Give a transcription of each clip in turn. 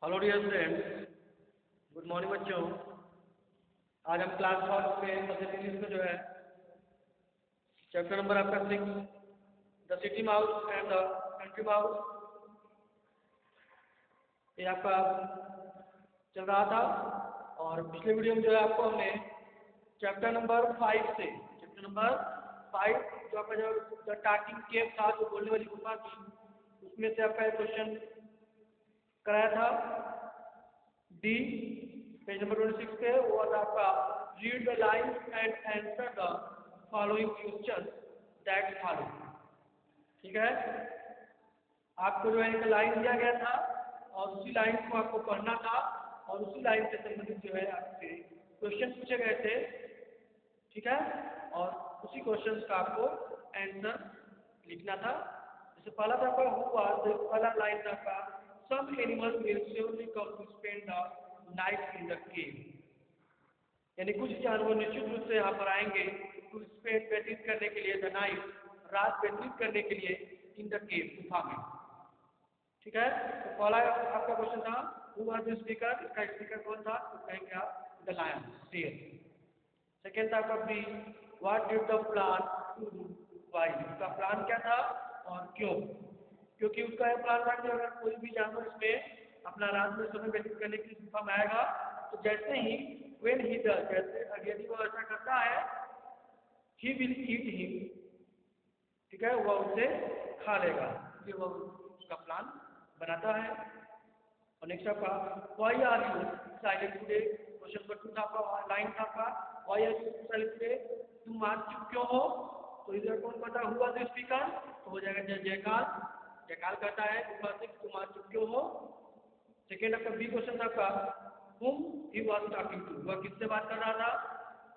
Hello dear friends, good morning बच्चों। आज हम क्लास 4 में सब्जेक्ट इंग्लिश में जो है चैप्टर नंबर आपका 6 the city mouse and the country mouse, ये आपका चल रहा था। और पिछले वीडियो में जो है आपको हमने चैप्टर नंबर 5 से चैप्टर नंबर 5 जो आपका जो द टाकिंग केव था, जो बोलने वाली गुफा थी, उसमें से आपका एक क्वेश्चन कराया था। डी पेज नंबर 26 पे वो था आपका read the line and answer the following question that follow. ठीक है, आपको जो है एक लाइन दिया गया था और उसी लाइन को आपको पढ़ना था और उसी लाइन से संबंधित जो है आपसे क्वेश्चन पूछे गए थे। ठीक है, और उसी क्वेश्चन का आपको आंसर लिखना था। जैसे पहला था आपका पहला लाइन था आपका some animals will surely come to spend the night in the cave, यानी कुछ जानवर निश्चित रूप से यहाँ पर आएंगे टू स्पेंड व्यतीत करने के लिए द नाइट, रात व्यतीत करने के लिए इन द केव, गुफा में। ठीक है, तो पहला आपका क्वेश्चन था हु वाज द स्पीकर, इसका स्पीकर कौन था, तो कहेंगे आप द लायन, शेर। सेकेंड था आपका B what did the plan to do, why, उसका प्लान क्या था और क्यों। क्योंकि उसका यह प्लान था कि अगर कोई भी जानवर इसमें अपना रात में समय व्यतीत करने की गुफा में आएगा तो जैसे ही व्हेन ही डज, जैसे यदि वो ऐसा करता है, ही विल ईट हिम, ठीक है, वह उसे खा लेगा, फिर वह उसका प्लान बनाता है। और नेक्स्ट आपका why are you silent today, question number 2 था आपका, लाइन था आपका why are you silent today, तुम आज चुप क्यों हो। तो इधर कौन पता हुआ जो स्पीकर, तो हो जाएगा जयकाल, जयकाल कहता है गुफा से तुम आज चुप क्यों हो। सेकेंड आपका बी क्वेश्चन था आपका whom he was talking to, वह किससे बात कर रहा था,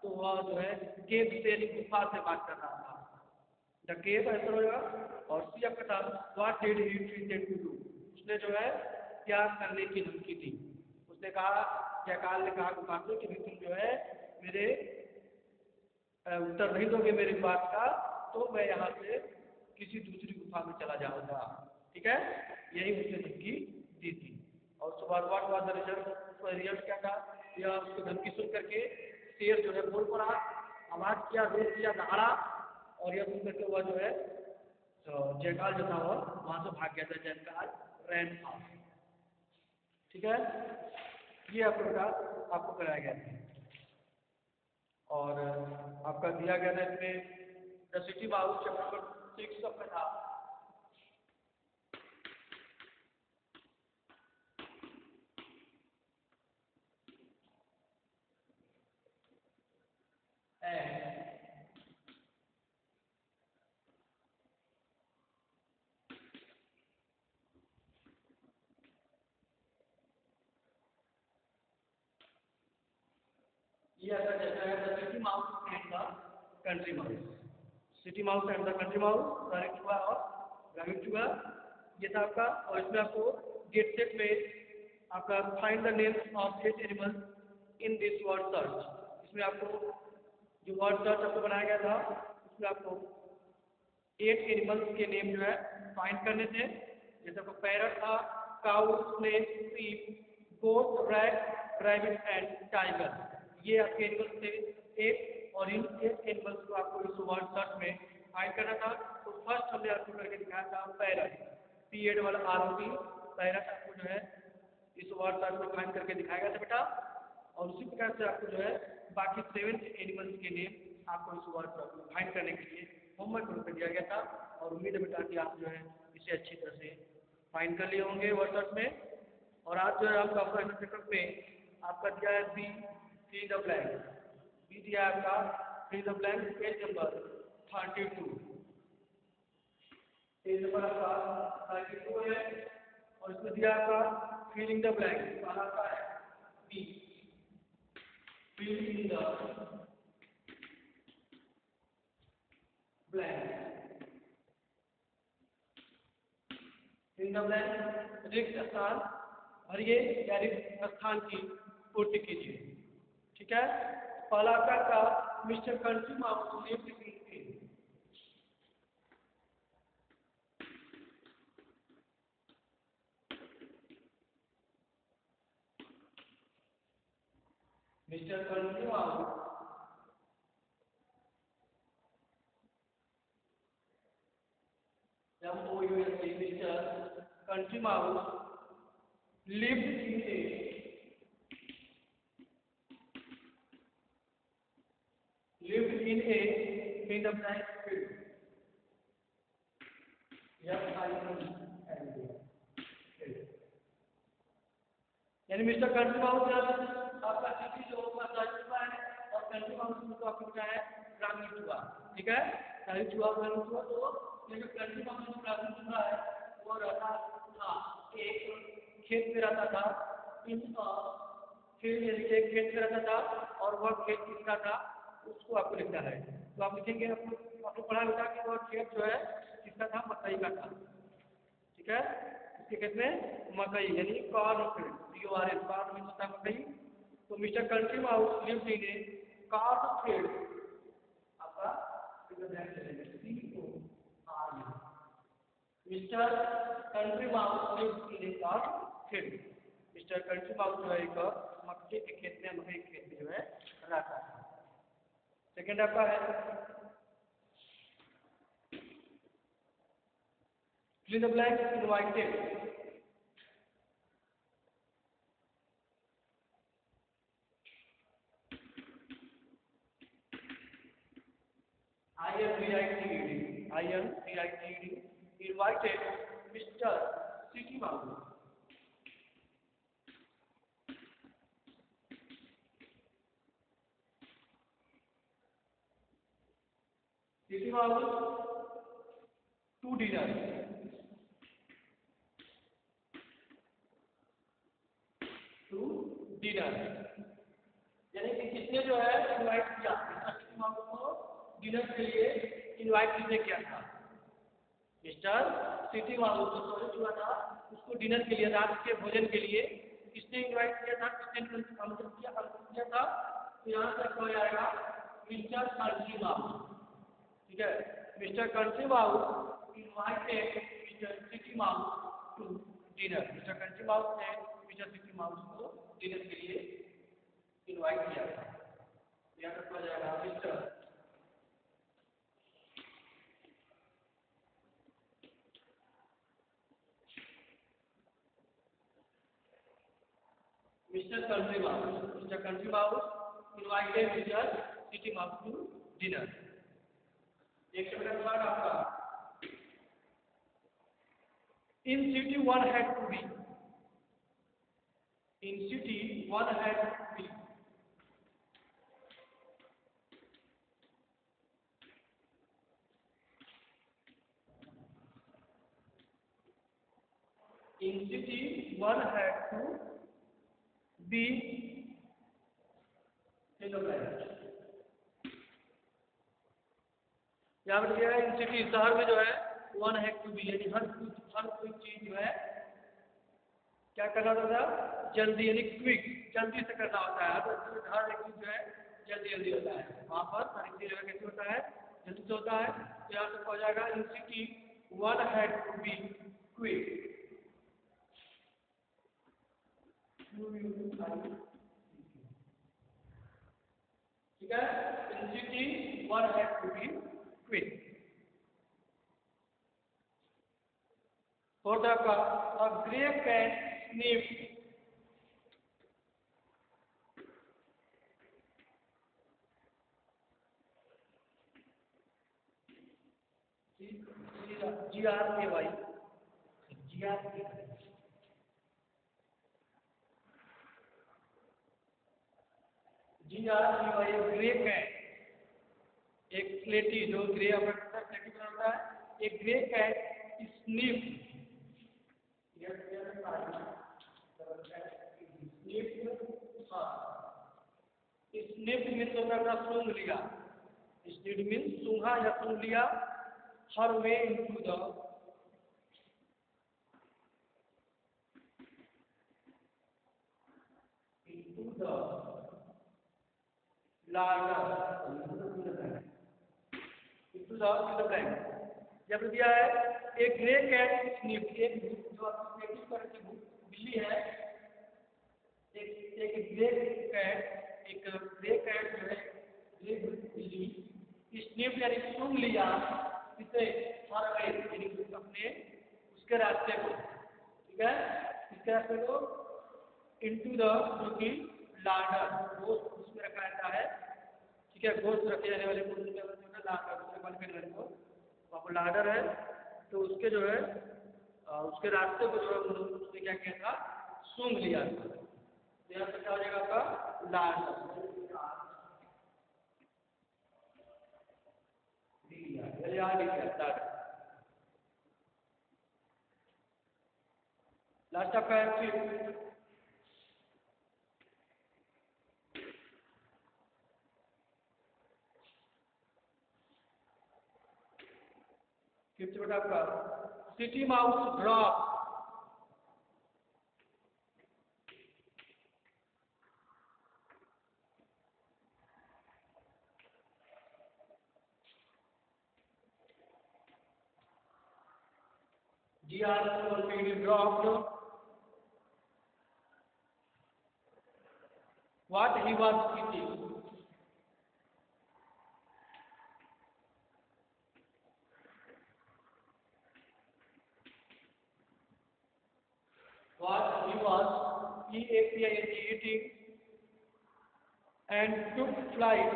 तो वह जो है केव से, गुफा से बात कर रहा था, द केव आंसर होगा। और सी आपका था what did he intend to do, उसने जो है क्या करने की धमकी दी। उसने कहा, जयकाल ने कहा गुफा से कि तुम जो है मेरे उत्तर नहीं दोगे मेरी बात का तो मैं यहाँ से किसी दूसरी गुफा में चला जाऊंगा। ठीक है, यही उसने धमकी दी थी। और उसके बाद व्हाट वाज द रिजल्ट, उसका रिजल्ट क्या था, यह उसकी धमकी सुन करके शेर जो है बोल पड़ा, आवाज किया, रोक किया, दहाड़ा, और यह सुन करके वह जो है जयकाल जो था वह वहां से भाग गया था, जयकाल रैन था। ठीक है, ये आपको कराया गया था। और आपका दिया गया था इसमें the city mouse chapter number 6 आपका था। ये आता जाता है the city mouse and the country mouse, city mouse and the country mouse, correct हुआ और राइट हुआ, ये था आपका। और इसमें आपको गेट सेट में आपका find the names of 8 animals in this word search, इसमें आपको जो वर्ड सर्च आपको बनाया गया था उसमें आपको 8 एनिमल्स के नेम जो है फाइंड करने थे। जैसे आपको पैरट था, cow, snake, sheep, goat, rat, rabbit and tiger, ये आपके एनिमल्स थे 8। और इन 8 एनिमल्स को आपको इस वर्ड सर्च में फाइंड करना था। तो फर्स्ट हमने आपको करके दिखाया था पैरट, पी एड वाला ROT, पैरट आपको जो है इस वर्ड सर्च में फाइंड करके दिखाया गया था बेटा। और उसी प्रकार से आपको जो है बाकी 7 एनिमल्स के नेम आपको इस वर्ड सर्च में फाइंड करने के लिए होमवर्क रूप में दिया गया था। और उम्मीद है बेटा कि आप जो है इसे अच्छी तरह से फाइंड कर लिए होंगे वर्ड सर्च में। और आज जो है आपका फर्स्ट सेकंड में आपका दिया है B fill the blank, B दिया है आपका fill the blank, page number 32, page number आपका 32 है। और इसमें दिया आपका फिलिंग द ब्लैंक, आपका है B fill in the blank, fill the blank, रिक्त स्थान भरिए या रिक्त स्थान की पूर्ति कीजिए। ठीक है, पहला का mister country mouse lived in, Mr. Country Mouse MOUSE, Mr. Country Mouse lived in a in the blank field. यानी मिस्टर कंट्री माउस जब आपका सिटी जो होगा सर्च हुआ है और कंट्री माउस में तो आपको क्या है ग्रामीण हुआ, ठीक है, ग्रामीण हुआ तो ये जो कंट्री माउस में ग्रामीण हुआ है वो रहता था एक खेत में रहता था इन फील्ड, यानी कि एक खेत में रहता था और वह खेत किसका था उसको आपको लिखना है। तो आप लिखेंगे, आपको पढ़ा होगा कि वह खेत जो है किसका था, मकई का था, ठीक है। इसके खेत में मकई यानी corn field, CORN, corn means होता है मकई। तो mister country mouse lived in a corn field, आपका mister country mouse lived in a corn field. Mister country mouse जो है एक मक्के के खेत में, मकई के खेत में जो है रहता है। सेकेंड आपका है fill in the blank, invited. INVITED, invited Mr. City Mouse. City Mouse to dinner. To dinner. यानी कि किसने जो है इनवाइट किया मिस्टर सिटी माउस को डिनर के लिए, इनवाइट किसने किया था, मिस्टर सिटी माउस को सॉरी हुआ था उसको डिनर के लिए, रात के भोजन के लिए किसने इनवाइट किया था, किसने आमंत्रित किया था। तो यहाँ तक हो जाएगा मिस्टर कंट्री माउस, ठीक है। Mister country mouse invited mister city mouse to dinner. Mister country mouse ने मिस्टर सिटी माउस को डिनर के लिए इनवाइट किया था। यहाँ तक हो जाएगा mister country mouse invited mister city mouse to dinner. एक सेकंड बाद आपका in city one had to be, in city one had to be, in city one had to be in the blank। यहाँ पर क्या है, in city शहर में जो है वन हैड टू बी यानी हर कोई चीज जो है क्या करना होता था, जल्दी यानी क्विक, जल्दी से करना होता है। हर एक चीज जो है जल्दी होता है, वहाँ पर हर एक चीज जो है कैसे होता है, जल्दी से होता है। तो यहाँ तक हो जाएगा in city one had to be quick. ठीक है, in city one had to be quick. Fourth आपका a grey cat sniffed, GRAY, grey cat, एक स्लेटी जो ग्रे स्लेटी बना होता है, एक grey cat sniff, sniff means होता है सूंघ लिया, स्निफ मीन्स सूंघा या सूंघ लिया, हर वे इनटू द जब दिया है एक ग्रे कैट स्निफ, एक जो आपकी बिल्ली है, एक ग्रे कैट एक ग्रे कैट जो है, ग्रे बिल्ली स्निफ यानी सूंघ लिया इसे हर वे यानी अपने उसके रास्ते को, ठीक है, इसके रास्ते को इनटू द जो कि लार्डर गोश्त उसमें रखा रहता है, ठीक है, गोश्त रखे जाने वाले को लार्डर उससे बंद करने वाले को वहाँ पर लार्डर है, तो उसके जो है उसके रास्ते को जो है उसने क्या किया था, सूंघ लिया था। तो यहाँ पे क्या हो जाएगा आपका लार्डर, लास्ट आपका है फिफ्थ बेटा आपका city mouse drop. GR dropped what he was eating. What he was eating and took flight.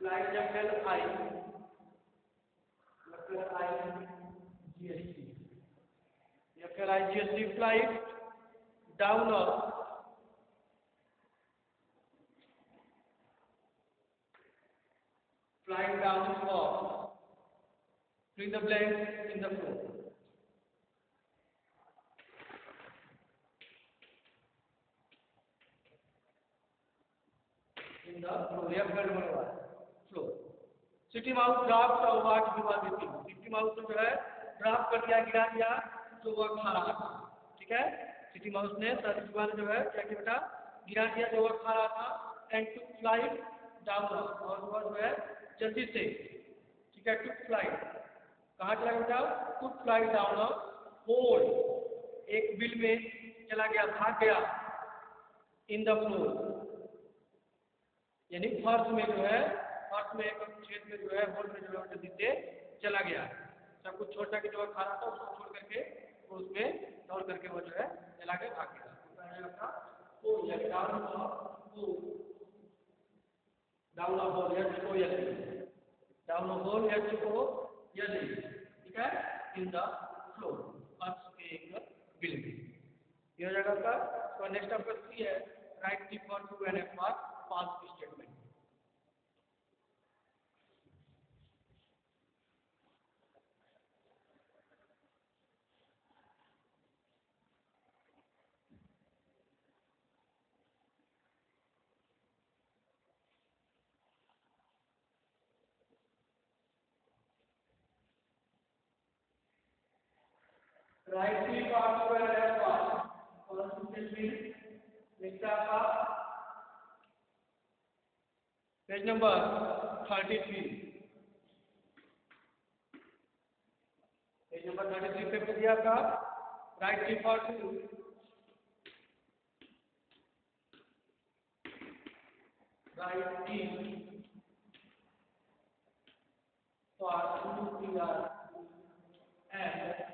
Flight FLIGST flight down flying down for fill the blank in the floor. In the floor. City mouse drop what he was eating. City mouse ने जो है drop कर दिया, गिरा दिया जो वह खा रहा था, ठीक है, सिटी माउस ने जो है क्या किया बेटा, गिरा दिया जो वह खा रहा था, एंड टू फ्लाइट डाउन और वह जो है जल्दी से, ठीक है, टू फ्लाइट कहाँ चला गया बेटा, टू फ्लाइट डाउन होल एक बिल में चला गया, भाग गया, इन द फ्लोर यानी फर्श में जो है, फर्श में एक छेद में जो है, होल में जो है जल्दी से चला गया, सब कुछ छोड़ के जो खा रहा था उसको छोड़ करके वो उसमें दौड़ करके वो जो है चला के भाग गया। ठीक है, इन द फ्लोर फर्श के एक बिल में ये हो जाएगा आपका। तो नेक्स्ट आपका सी है, write T for true and F for past statement. Write T for true and F for statement next आपका पेज नंबर 33, पेज नंबर 33 पे दिया आपका write T for true, write T for true and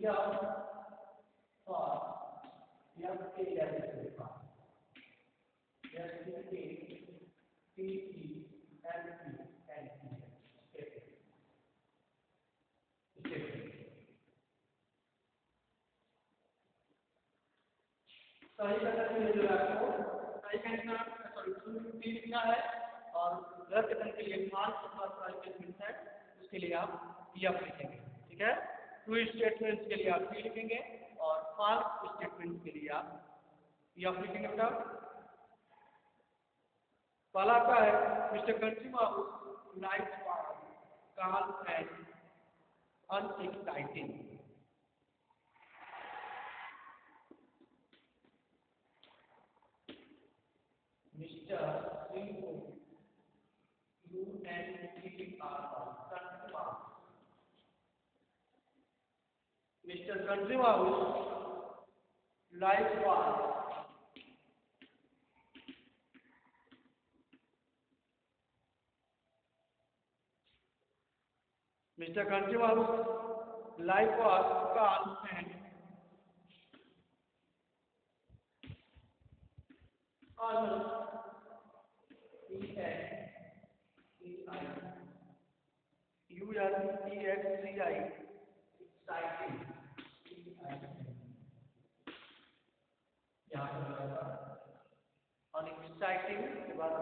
या for या के सही कथन के लिए आपको सही कहना, सॉरी लिखना है, और गलत कथन के लिए फॉल्स अथवा ट्रू स्टेटमेंट है, उसके लिए आप यफ लिखेंगे, ठीक है। ट्रू स्टेटमेंट्स के लिए आप टी लिखेंगे और फॉल्स स्टेटमेंट्स के लिए आप यफ लिखेंगे बेटा। पहला का है mister consumer likes call and unexciting. Mr. Sinko, you and T are concerned Mr. Country Mouse life was Mr. Country Mouse life was calm and almost UNEXCI exciting यहाँ पर और exciting के बाद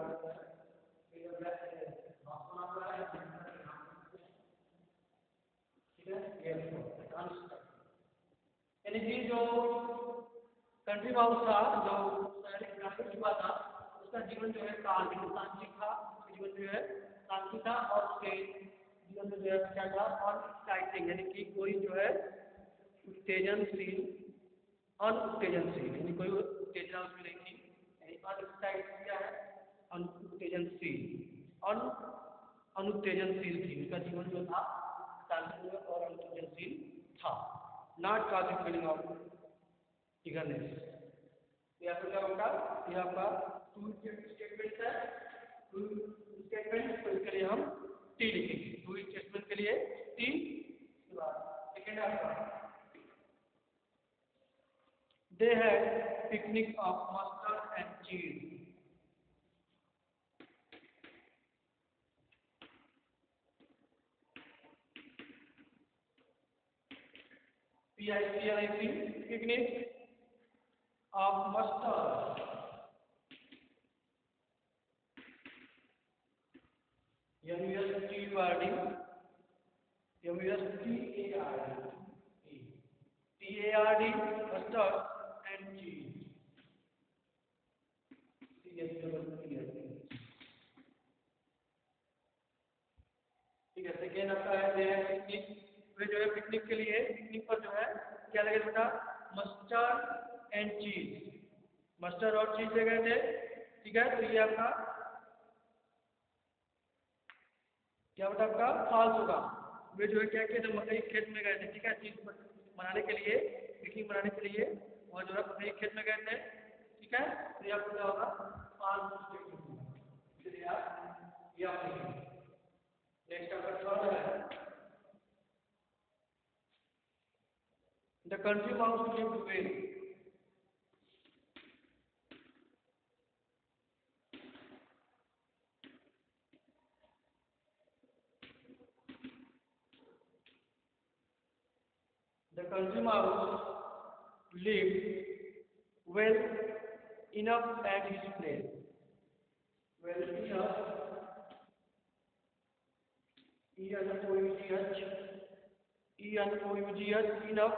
यानी कि जो कंट्री माउस था जो ग्रामीण हुआ था उसका जीवन जो है तांत्रिक था, उसका जीवन जो है तांत्रिक था और उसके जीवन में जो है क्या था और एक्साइटिंग यानी कि कोई जो है उत्तेजनशील अनुत्तेजनशील यानी कोई उत्तेजना उसमें नहीं थी, यानी अनएक्साइटिंग क्या है अनुत्तेजनशील अनुत्तेजनशील थी, उसका जीवन जो था तांत्रिक और अनुत्तेजनशील था। Not causing feeling of eagerness. ये आपका क्या होगा, ये आपका टू स्टेटमेंट है, टू स्टेटमेंट तो इसके लिए हम टी लिखेंगे, टू स्टेटमेंट के लिए टी। इसके बाद सेकंड आपका they had picnic of mustard and चीज। PICNIC picnic of mustard MUSTURD mustard and cheese। ठीक है, सेकेंड आपका है पिकनिक, वे जो है पिकनिक के लिए पिकनिक पर जो है क्या लगे बेटा मस्टर्ड एंड चीज, मस्टर्ड और चीज ले गए थे। ठीक है, तो ये आपका क्या बेटा आपका फॉल्स होगा, वे जो है क्या किए थे मकई खेत में गए थे। ठीक है, चीज बनाने के लिए पिकनिक बनाने के लिए वह जो है मकई खेत में गए थे। ठीक है, तो ये आपका क्या होगा फॉल्स इसलिए आप ये आप लिखेंगे। नेक्स्ट आपका थर्ड है the country mouse lived well। The country mouse lived well enough at his place। Well enough, enough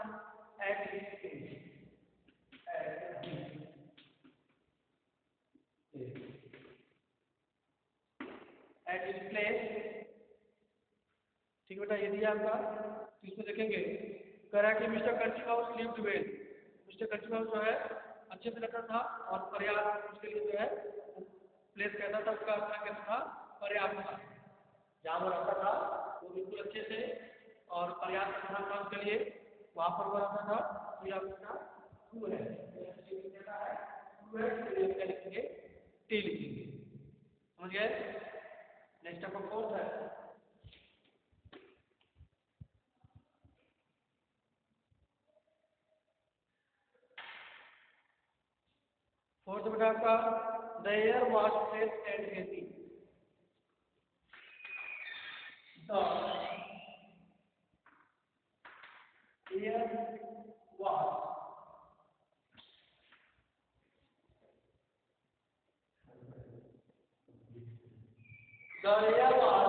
at his place। At his place। ठीक है बेटा, ये दिया आपका, तो इसमें देखेंगे कह रहा है कि mister country mouse lived well. Mister country mouse जो है अच्छे से रहता था और पर्याप्त उसके लिए जो है प्लेस कहता था, उसका अपना कहता था पर्याप्त था, जहाँ वो रहता था वो बिल्कुल अच्छे से और पर्याप्त स्थान था उसके लिए, वहाँ पर वो रहता था। तो ये आपका ट्रू है, क्या लिखेंगे टी लिखेंगे। समझ गए? नेक्स्ट आपका फोर्थ है फोर्थ बेटा आपका the air was fresh and healthy. The air was the air was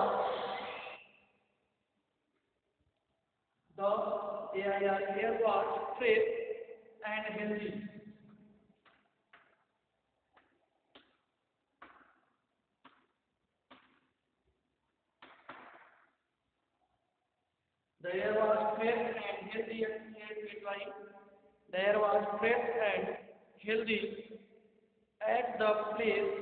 the air was fresh and healthy. The air was fresh and healthy The air was fresh and healthy at the place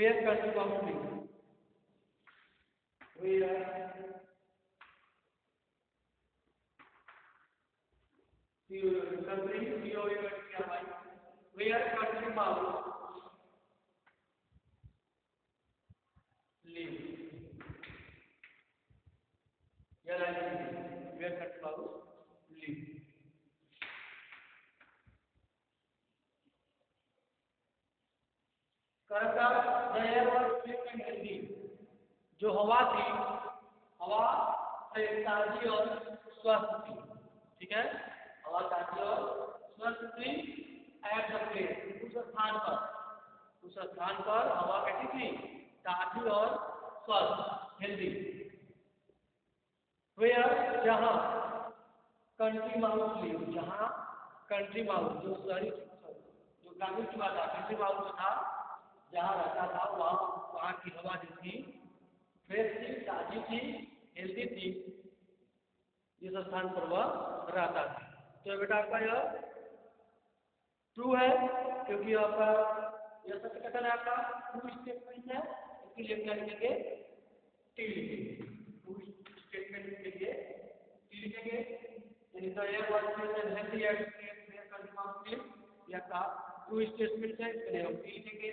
where country mouse live, where country where country mouse live, where country mouse live. Healthy, जो हवा थी, हवा से ताजी और स्वस्थ थी, ठीक है, हवा ताजी और स्वस्थ थी। एट द प्लेस, उस स्थान पर हवा कैसी थी, ताजी और स्वस्थ, हेल्दी। वेयर, जहाँ कंट्री माउस लिव, जहाँ कंट्री माउस जो शहरी जो ग्रामीण चूहा था, कंट्री माउस जो था जहाँ रहता था, वहाँ की हवा जो थी फ्रेश थी, ताजी थी, हेल्दी थी, जिस स्थान पर वह रहता था। तो बेटा आपका यह ट्रू है, क्योंकि आपका यह सत्य कथन है, आपका ट्रू स्टेटमेंट है। इसके लिए क्या लिखेंगे, टी लिखेंगे, ट्रू स्टेटमेंट के लिए टी लिखेंगे। यानी the air was fresh and healthy at where country mouse live, यह का ट्रू स्टेटमेंट है, इसके लिए हम टी लिखेंगे।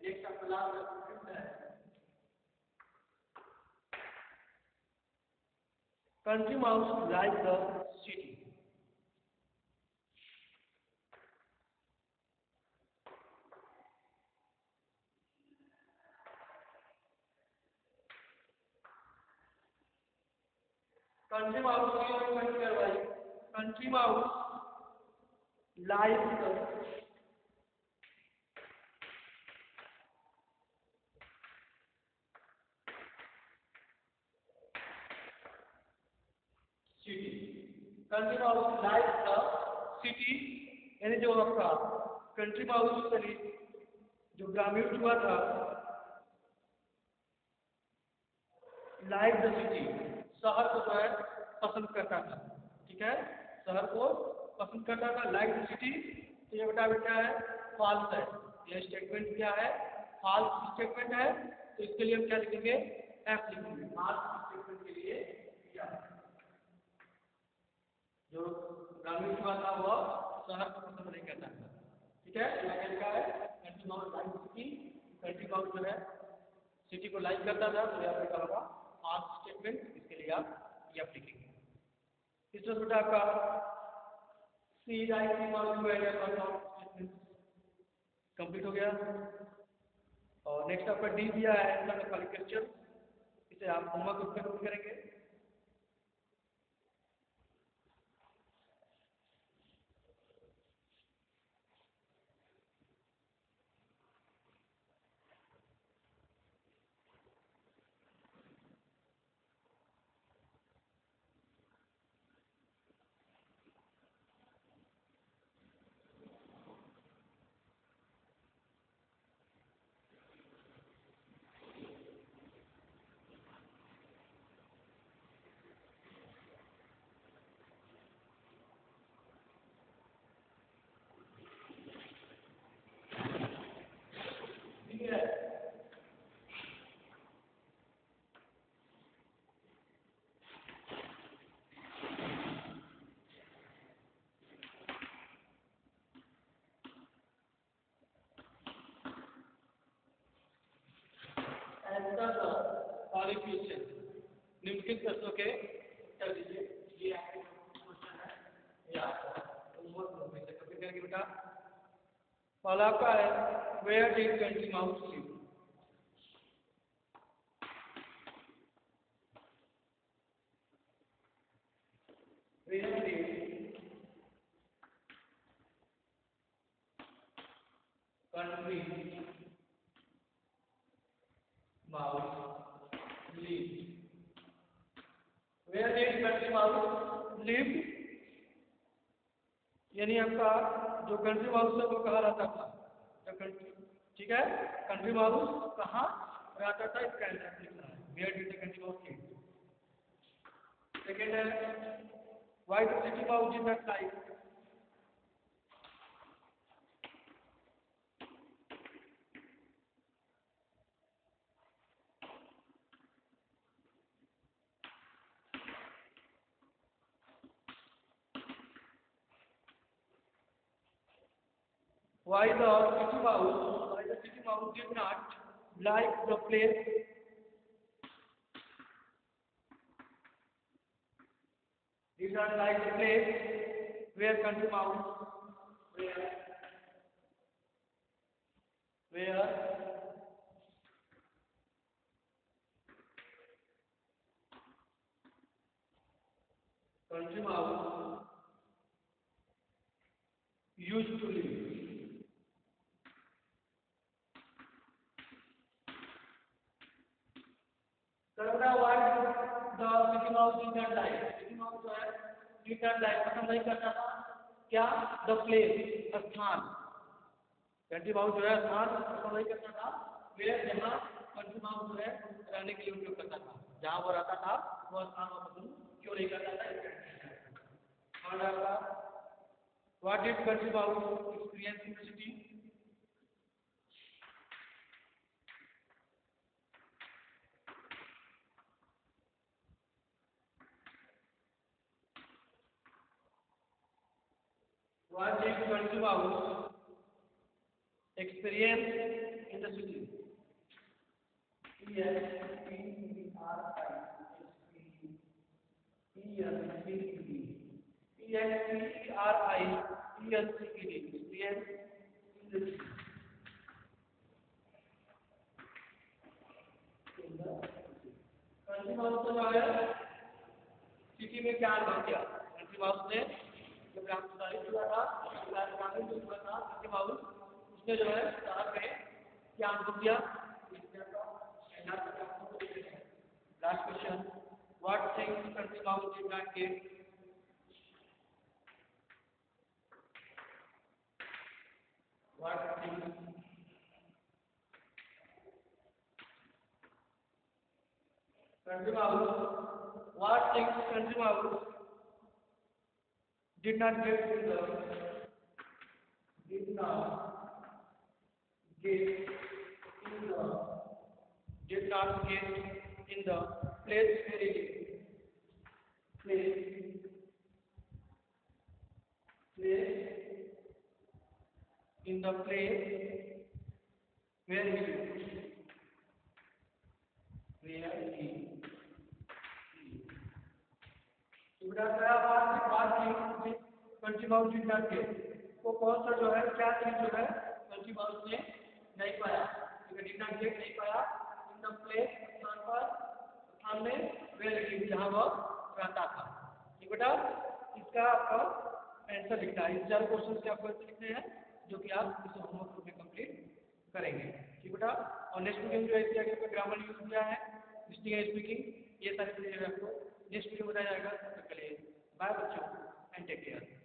नेक्स्ट आपका लास्ट है country mouse like the city. Country mouse country mouse like the city, country mouse like the city, यानी जो आपका कंट्री माउस जो ग्रामीण चूहा था, लाइक द सिटी, शहर को जो है पसंद करता था, ठीक है, शहर को पसंद करता था, लाइक द सिटी। तो ये बेटा है फॉल्स है, ये स्टेटमेंट क्या है, फॉल्स स्टेटमेंट है। तो इसके लिए हम क्या लिखेंगे, एफ लिखेंगे, फॉल्स स्टेटमेंट के लिए क्या है, जो ग्रामीण चूहा था वह शहर को पसंद नहीं करता था, ठीक है। यहाँ क्या है, country mouse like city, country mouse जो है सिटी को लाइक करता था, तो यहाँ पे क्या होगा, फॉल्स स्टेटमेंट, इसके लिए आप एफ लिखेंगे। इस तरह बेटा आपका सी लाइक स्टेटमेंट कंप्लीट हो गया। और नेक्स्ट आपका डी दिया है, आंसर वाली क्वेश्चन, इसे आप होमवर्क रूप में नोट करेंगे। क्वेश्चन निम्नलिखित प्रश्नों के उत्तर दीजिए। ये आपके क्वेश्चन है, या होमवर्क में से कंप्लीट करेंगे बेटा। पहला आपका है, where did country mouse live, where did country mouse live, where did country mouse live, यानी आपका जो कंट्री माउस है वो कहाँ रहता था, जो कंट्री, ठीक है, कंट्री माउस कहाँ रहता था, इसका आंसर लिखना है, where did the country mouse live. Second है, why the city mouse did not like, why the city mouse did not like the place did not like the place where country mouse where country mouse used to live. Karna what the city mouse did not like. City mouse जो है did not like पसंद नहीं करता था क्या the place स्थान country mouse जो है स्थान पसंद नहीं करता था वे जहाँ country mouse जो है रहने के लिए उपयोग करता था जहाँ वो रहता था वो स्थान वो पसंद क्यों नहीं करता था और आपका what did country mouse experience in the city what did country mouse experience in the city experience in the city country mouse को जो है सिटी में क्या अनुभव किया कंट्री माउस ने जब ग्रामीण हुआ था ग्रामीण जो हुआ था कंट्री माउस उसने जो है शहर में क्या अनुभव किया last question what things country mouse did not get what things country mouse what things country mouse did not get in the did not get in the did not get in the place where he lived place in the place where he lived where he country mouse did not gate वो कौन सा जो है क्या चीज जो है country mouse ने नहीं पाया डिड नॉट गेट नहीं पाया इन द प्लेस स्थान पर स्थान में वेयर ही जहां वो रहता था ठीक बेटा इसका आपका आंसर लिखना है इस चार क्वेश्चन के आपको आंसर लिखने हैं जो कि आप इस होमवर्क ग्रुप में कंप्लीट करेंगे ठीक बेटा और नेक्स्ट वीडियो में जो है इसके आगे ग्रामर यूज किया है लिस्टिंग एंड स्पीकिंग ये सारी चीजें आपको नेक्स्ट वीडियो में बताया जाएगा तब तक के लिए बाय बच्चों एंड टेक केयर